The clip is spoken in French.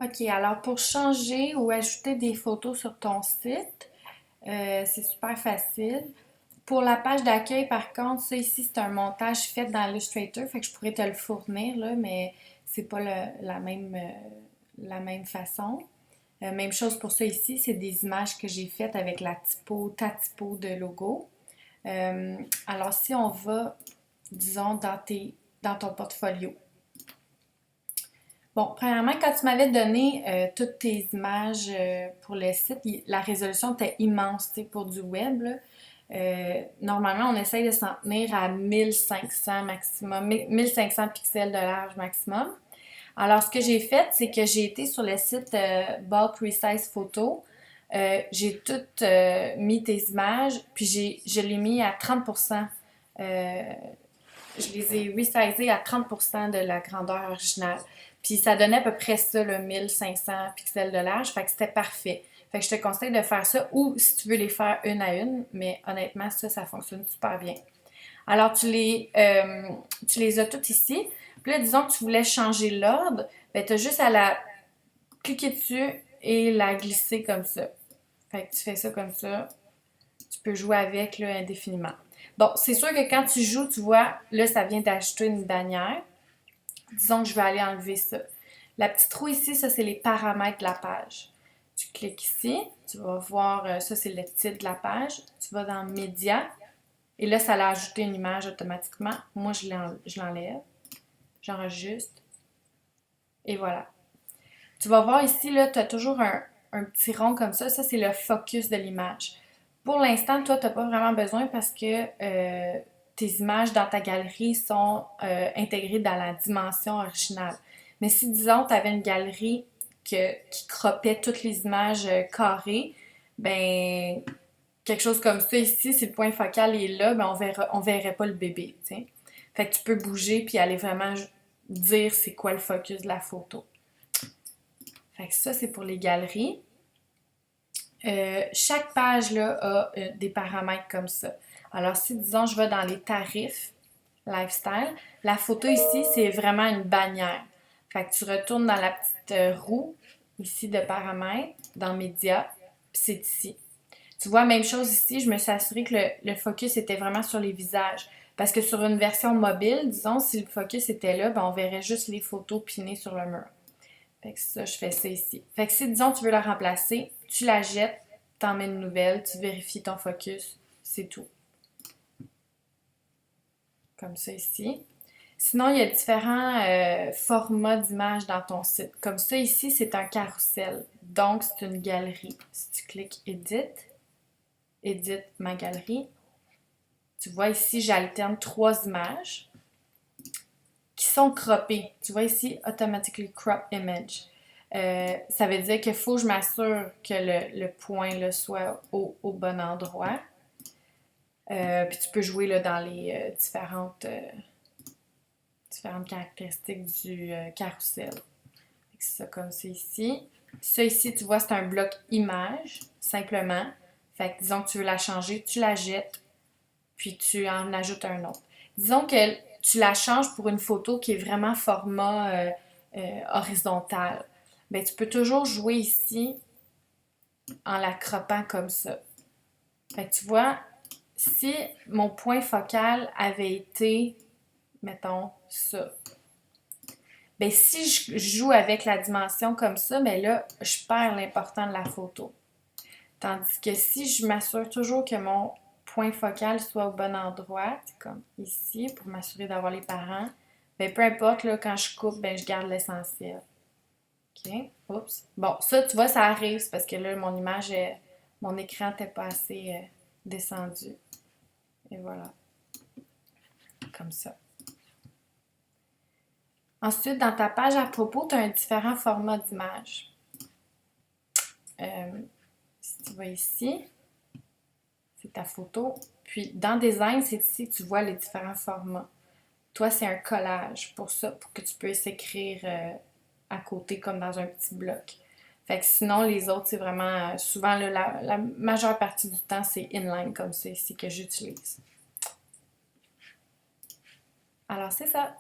OK, alors pour changer ou ajouter des photos sur ton site, c'est super facile. Pour la page d'accueil, par contre, ça ici, c'est un montage fait dans Illustrator, fait que je pourrais te le fournir, là, mais c'est pas la même façon. Même chose pour ça ici, c'est des images que j'ai faites avec la typo, ta typo de logo. Alors si on va, disons, dans ton portfolio. Bon, premièrement, quand tu m'avais donné toutes tes images pour le site, la résolution était immense, tu sais, pour du web, là. Normalement, on essaye de s'en tenir à 1500 maximum, 1500 pixels de large maximum. Alors, ce que j'ai fait, c'est que j'ai été sur le site Bulk Resize Photo. J'ai tout mis tes images, puis je l'ai mis à 30%. Euh, je les ai resizés à 30% de la grandeur originale. Puis ça donnait à peu près ça, le 1500 pixels de large. Fait que c'était parfait. Fait que je te conseille de faire ça ou si tu veux les faire une à une, mais honnêtement, ça fonctionne super bien. Alors, tu les as toutes ici. Puis là, disons que tu voulais changer l'ordre, ben tu as juste à la cliquer dessus et la glisser comme ça. Fait que tu fais ça comme ça. Tu peux jouer avec là, indéfiniment. Bon, c'est sûr que quand tu joues, tu vois, là, ça vient d'ajouter une bannière. Disons que je vais aller enlever ça. La petite roue ici, ça, c'est les paramètres de la page. Tu cliques ici, tu vas voir, ça, c'est le titre de la page. Tu vas dans Média, et là, ça l'a ajouté une image automatiquement. Moi, je l'enlève, j'enregistre, et voilà. Tu vas voir ici, là, tu as toujours un petit rond comme ça. Ça, c'est le focus de l'image. Pour l'instant, toi, tu n'as pas vraiment besoin parce que tes images dans ta galerie sont intégrées dans la dimension originale. Mais si, disons, tu avais une galerie qui croppait toutes les images carrées, ben quelque chose comme ça ici, si le point focal est là, ben on verrait pas le bébé, tu sais. Fait que tu peux bouger puis aller vraiment dire c'est quoi le focus de la photo. Fait que ça, c'est pour les galeries. Chaque page là, a des paramètres comme ça. Alors, si disons, je vais dans les tarifs, lifestyle, la photo ici, c'est vraiment une bannière. Fait que tu retournes dans la petite roue ici de paramètres, dans médias, puis c'est ici. Tu vois, même chose ici, je me suis assurée que le focus était vraiment sur les visages. Parce que sur une version mobile, disons, si le focus était là, ben on verrait juste les photos pinées sur le mur. Fait que ça, je fais ça ici. Fait que si, disons, tu veux la remplacer, tu la jettes, t'en mets une nouvelle, tu vérifies ton focus, c'est tout. Comme ça ici. Sinon, il y a différents formats d'images dans ton site. Comme ça ici, c'est un carrousel. Donc, c'est une galerie. Si tu cliques Edit, Edit ma galerie, tu vois ici, j'alterne trois images qui sont croppées. Tu vois ici, Automatically Crop Image. Ça veut dire qu'il faut que je m'assure que le point là, soit au bon endroit. Puis tu peux jouer là, dans les différentes caractéristiques du carrousel. C'est ça comme ça ici. Ça ici, tu vois, c'est un bloc image, simplement. Fait que disons que tu veux la changer, tu la jettes, puis tu en ajoutes un autre. Disons que tu la changes pour une photo qui est vraiment format horizontal. Ben, tu peux toujours jouer ici en la croppant comme ça. Fait que tu vois, si mon point focal avait été, mettons, ça, ben si je joue avec la dimension comme ça, mais là, je perds l'important de la photo. Tandis que si je m'assure toujours que mon point focal soit au bon endroit, c'est comme ici, pour m'assurer d'avoir les parents, ben peu importe, là, quand je coupe, ben je garde l'essentiel. OK? Oups. Bon, ça, tu vois, ça arrive, c'est parce que là, mon écran n'était pas assez descendu. Et voilà, comme ça. Ensuite, dans ta page à propos, tu as un différent format d'image. Si tu vas ici, c'est ta photo. Puis dans Design, c'est ici que tu vois les différents formats. Toi, c'est un collage pour ça, pour que tu puisses écrire à côté comme dans un petit bloc. Fait que sinon, les autres, c'est vraiment souvent là, la majeure partie du temps, c'est inline comme ça ici que j'utilise. Alors, c'est ça.